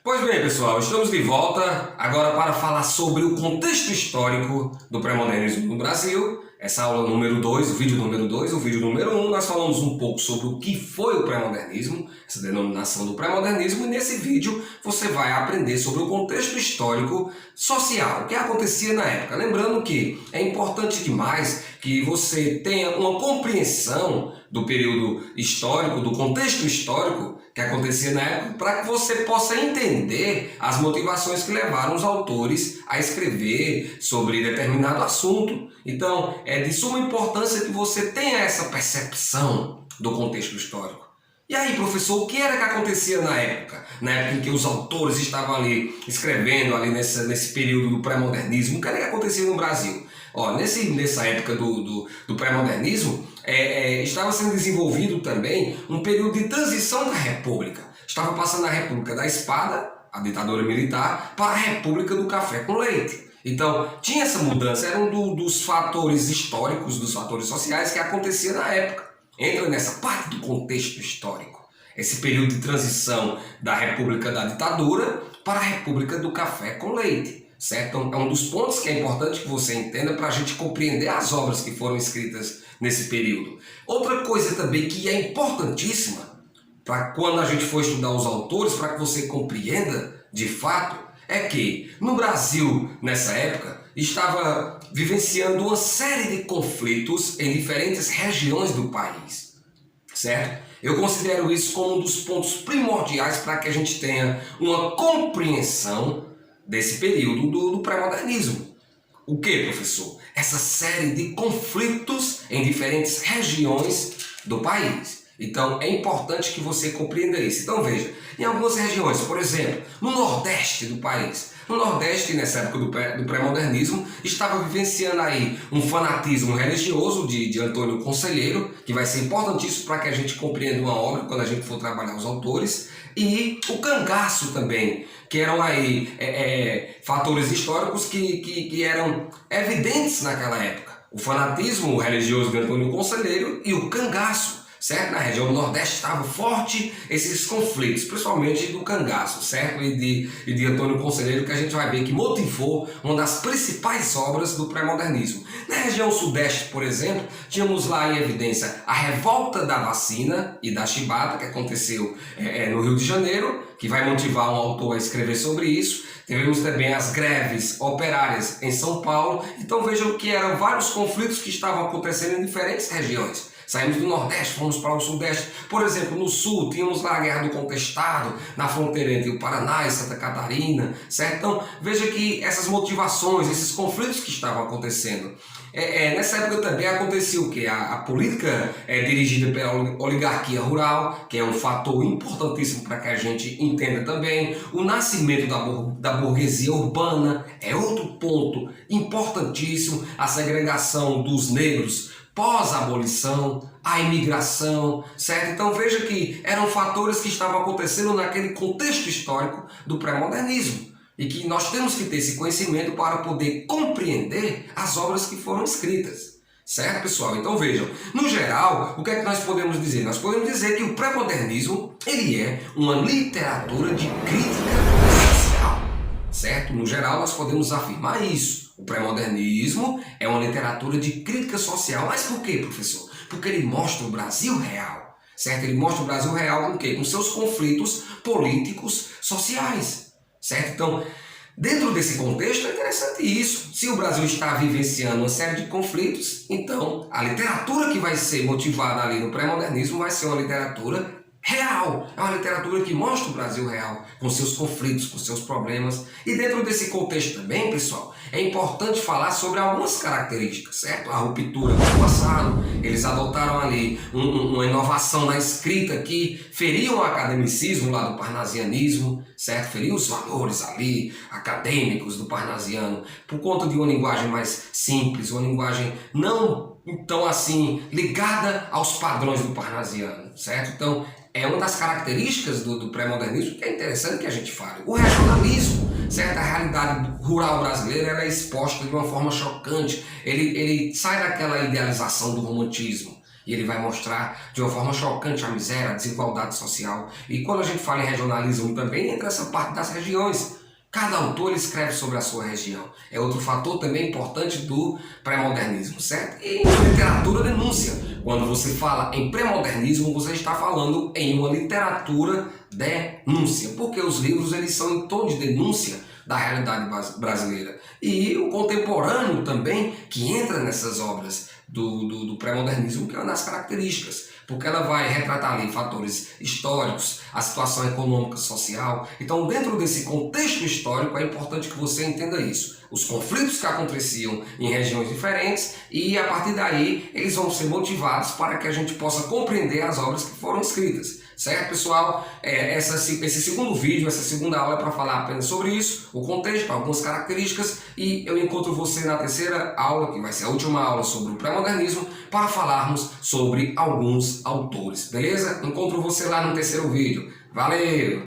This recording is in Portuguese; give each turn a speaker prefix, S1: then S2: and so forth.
S1: Pois bem, pessoal, estamos de volta agora para falar sobre o contexto histórico do pré-modernismo no Brasil. Essa aula número 2, o vídeo número 2, o vídeo número 1, nós falamos um pouco sobre o que foi o pré-modernismo, essa denominação do pré-modernismo, e nesse vídeo você vai aprender sobre o contexto histórico social, o que acontecia na época. Lembrando que é importante demais que você tenha uma compreensão do período histórico, do contexto histórico que acontecia na época, para que você possa entender as motivações que levaram os autores a escrever sobre determinado assunto. Então, é de suma importância que você tenha essa percepção do contexto histórico. E aí, professor, o que era que acontecia na época? Na época em que os autores estavam ali escrevendo ali nesse período do pré-modernismo, o que era que acontecia no Brasil? Ó, nessa época do pré-modernismo, estava sendo desenvolvido também um período de transição da República. Estava passando a República da Espada, a ditadura militar, para a República do Café com Leite. Então, tinha essa mudança, era um dos fatores históricos, dos fatores sociais que acontecia na época. Entra nessa parte do contexto histórico. Esse período de transição da República da Ditadura para a República do Café com Leite. Certo? É um dos pontos que é importante que você entenda para a gente compreender as obras que foram escritas nesse período. Outra coisa também que é importantíssima para quando a gente for estudar os autores, para que você compreenda de fato, é que no Brasil, nessa época, estava vivenciando uma série de conflitos em diferentes regiões do país. Certo? Eu considero isso como um dos pontos primordiais para que a gente tenha uma compreensão desse período do pré-modernismo. O que, professor? Essa série de conflitos em diferentes regiões do país. Então, é importante que você compreenda isso. Então, veja, em algumas regiões, por exemplo, no Nordeste do país, no Nordeste, nessa época do pré-modernismo, estava vivenciando aí um fanatismo religioso de Antônio Conselheiro, que vai ser importantíssimo para que a gente compreenda uma obra quando a gente for trabalhar os autores, e o cangaço também, que eram aí fatores históricos que eram evidentes naquela época. O fanatismo religioso de Antônio Conselheiro e o cangaço. Certo? Na região do Nordeste estavam fortes esses conflitos, principalmente do cangaço, certo? E de Antônio Conselheiro, que a gente vai ver que motivou uma das principais obras do pré-modernismo. Na região Sudeste, por exemplo, tínhamos lá em evidência a revolta da vacina e da chibata, que aconteceu no Rio de Janeiro, que vai motivar um autor a escrever sobre isso. Tivemos também as greves operárias em São Paulo. Então vejam que eram vários conflitos que estavam acontecendo em diferentes regiões. Saímos do Nordeste, fomos para o Sudeste. Por exemplo, no Sul, tínhamos lá a Guerra do Contestado, na fronteira entre o Paraná e Santa Catarina, certo? Então, veja que essas motivações, esses conflitos que estavam acontecendo. Nessa época também acontecia o quê? A política dirigida pela oligarquia rural, que é um fator importantíssimo para que a gente entenda também. O nascimento da burguesia urbana é outro ponto importantíssimo. A segregação dos negros pós-abolição, a imigração, certo? Então veja que eram fatores que estavam acontecendo naquele contexto histórico do pré-modernismo e que nós temos que ter esse conhecimento para poder compreender as obras que foram escritas, certo, pessoal? Então vejam, no geral, o que é que nós podemos dizer? Nós podemos dizer que o pré-modernismo ele é uma literatura de crítica social, certo? No geral, nós podemos afirmar isso. O pré-modernismo é uma literatura de crítica social. Mas por quê, professor? Porque ele mostra o Brasil real, certo? Ele mostra o Brasil real com o quê? Com seus conflitos políticos, sociais, certo? Então, dentro desse contexto é interessante isso. Se o Brasil está vivenciando uma série de conflitos, então a literatura que vai ser motivada ali no pré-modernismo vai ser uma literatura real, é uma literatura que mostra o Brasil real, com seus conflitos, com seus problemas. E dentro desse contexto também, pessoal, é importante falar sobre algumas características, certo? A ruptura com o passado, eles adotaram ali uma inovação na escrita que feria o academicismo lá do parnasianismo, certo? Feria os valores ali acadêmicos do parnasiano, por conta de uma linguagem mais simples, uma linguagem não tão assim ligada aos padrões do parnasiano, certo? Então, é uma das características do pré-modernismo que é interessante que a gente fale. O regionalismo, certo? A realidade rural brasileira ela é exposta de uma forma chocante. Ele sai daquela idealização do romantismo e ele vai mostrar de uma forma chocante a miséria, a desigualdade social. E quando a gente fala em regionalismo também entra essa parte das regiões. Cada autor escreve sobre a sua região. É outro fator também importante do pré-modernismo, certo? E a literatura denúncia. Quando você fala em pré-modernismo, você está falando em uma literatura denúncia, porque os livros eles são em tom de denúncia da realidade brasileira. E o contemporâneo também, que entra nessas obras do pré-modernismo, que é uma das características, porque ela vai retratar ali fatores históricos, a situação econômica, social. Então, dentro desse contexto histórico, é importante que você entenda isso. Os conflitos que aconteciam em regiões diferentes e, a partir daí, eles vão ser motivados para que a gente possa compreender as obras que foram escritas. Certo, pessoal? Esse segundo vídeo, essa segunda aula é para falar apenas sobre isso, o contexto, algumas características, e eu encontro você na terceira aula, que vai ser a última aula sobre o pré-modernismo, para falarmos sobre alguns autores, beleza? Encontro você lá no terceiro vídeo. Valeu!